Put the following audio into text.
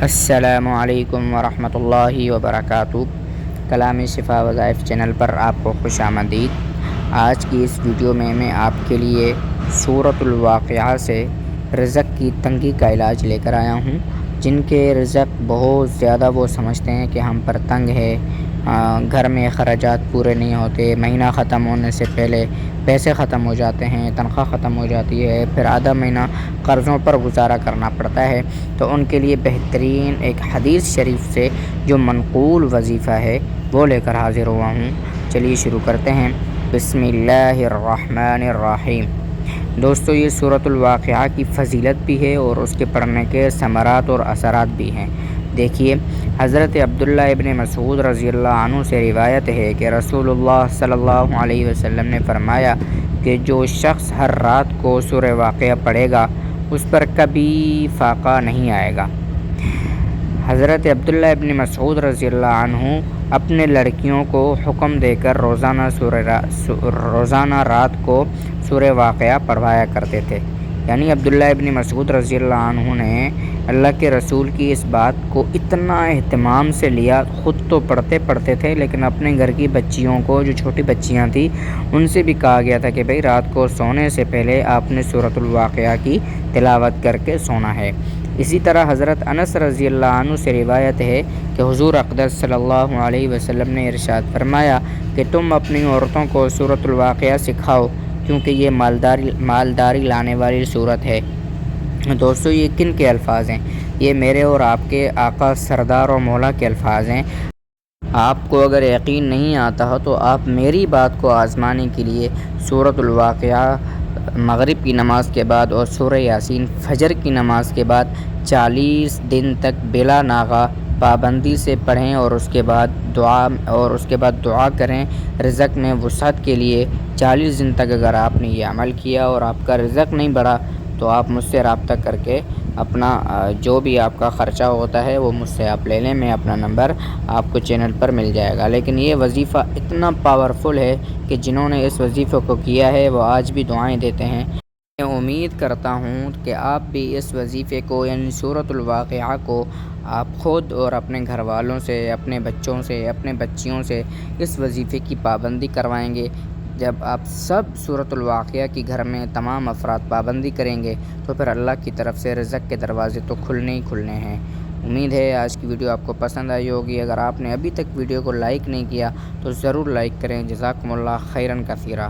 السلام علیکم ورحمۃ اللہ وبرکاتہ۔ کلام شفا وظائف چینل پر آپ کو خوش آمدید۔ آج کی اس ویڈیو میں آپ کے لیے سورۃ الواقعہ سے رزق کی تنگی کا علاج لے کر آیا ہوں۔ جن کے رزق بہت زیادہ وہ سمجھتے ہیں کہ ہم پر تنگ ہے، گھر میں اخراجات پورے نہیں ہوتے، مہینہ ختم ہونے سے پہلے پیسے ختم ہو جاتے ہیں، تنخواہ ختم ہو جاتی ہے، پھر آدھا مہینہ قرضوں پر گزارا کرنا پڑتا ہے، تو ان کے لیے بہترین ایک حدیث شریف سے جو منقول وظیفہ ہے وہ لے کر حاضر ہوا ہوں۔ چلیے شروع کرتے ہیں۔ بسم اللہ الرحمن الرحیم۔ دوستو، یہ سورۃ الواقعہ کی فضیلت بھی ہے اور اس کے پڑھنے کے ثمرات اور اثرات بھی ہیں۔ دیکھیے، حضرت عبداللہ ابن مسعود رضی اللہ عنہ سے روایت ہے کہ رسول اللہ صلی اللہ علیہ وسلم نے فرمایا کہ جو شخص ہر رات کو سورہ واقعہ پڑھے گا اس پر کبھی فاقہ نہیں آئے گا۔ حضرت عبداللہ ابن مسعود رضی اللہ عنہ اپنے لڑکیوں کو حکم دے کر روزانہ رات کو سورہ واقعہ پڑھوایا کرتے تھے۔ یعنی عبداللہ ابن مسعود رضی اللہ عنہ نے اللہ کے رسول کی اس بات کو اتنا اہتمام سے لیا، خود تو پڑھتے تھے لیکن اپنے گھر کی بچیوں کو، جو چھوٹی بچیاں تھیں، ان سے بھی کہا گیا تھا کہ بھئی رات کو سونے سے پہلے آپ نے سورۃ الواقعہ کی تلاوت کر کے سونا ہے۔ اسی طرح حضرت انس رضی اللہ عنہ سے روایت ہے کہ حضور اقدس صلی اللہ علیہ وسلم نے ارشاد فرمایا کہ تم اپنی عورتوں کو سورۃ الواقعہ سکھاؤ کیونکہ یہ مالداری لانے والی سورت ہے۔ دوستو، یہ کن کے الفاظ ہیں؟ یہ میرے اور آپ کے آقا سردار و مولا کے الفاظ ہیں۔ آپ کو اگر یقین نہیں آتا ہو تو آپ میری بات کو آزمانے کے لیے سورۃ الواقعہ مغرب کی نماز کے بعد اور سورہ یاسین فجر کی نماز کے بعد 40 دن تک بلا ناغہ پابندی سے پڑھیں اور اس کے بعد دعا کریں رزق میں وسعت کے لیے۔ 40 دن تک اگر آپ نے یہ عمل کیا اور آپ کا رزق نہیں بڑھا تو آپ مجھ سے رابطہ کر کے اپنا جو بھی آپ کا خرچہ ہوتا ہے وہ مجھ سے آپ لے لیں۔ میں اپنا نمبر آپ کو چینل پر مل جائے گا۔ لیکن یہ وظیفہ اتنا پاورفل ہے کہ جنہوں نے اس وظیفے کو کیا ہے وہ آج بھی دعائیں دیتے ہیں۔ میں امید کرتا ہوں کہ آپ بھی اس وظیفے کو، یعنی سورۃ الواقعہ کو، آپ خود اور اپنے گھر والوں سے، اپنے بچوں سے، اپنے بچیوں سے اس وظیفے کی پابندی کروائیں گے۔ جب آپ سب سورۃ الواقعہ کی گھر میں تمام افراد پابندی کریں گے تو پھر اللہ کی طرف سے رزق کے دروازے تو کھلنے ہی کھلنے ہیں۔ امید ہے آج کی ویڈیو آپ کو پسند آئی ہوگی۔ اگر آپ نے ابھی تک ویڈیو کو لائک نہیں کیا تو ضرور لائک کریں۔ جزاکم اللہ خیراً کثیرا۔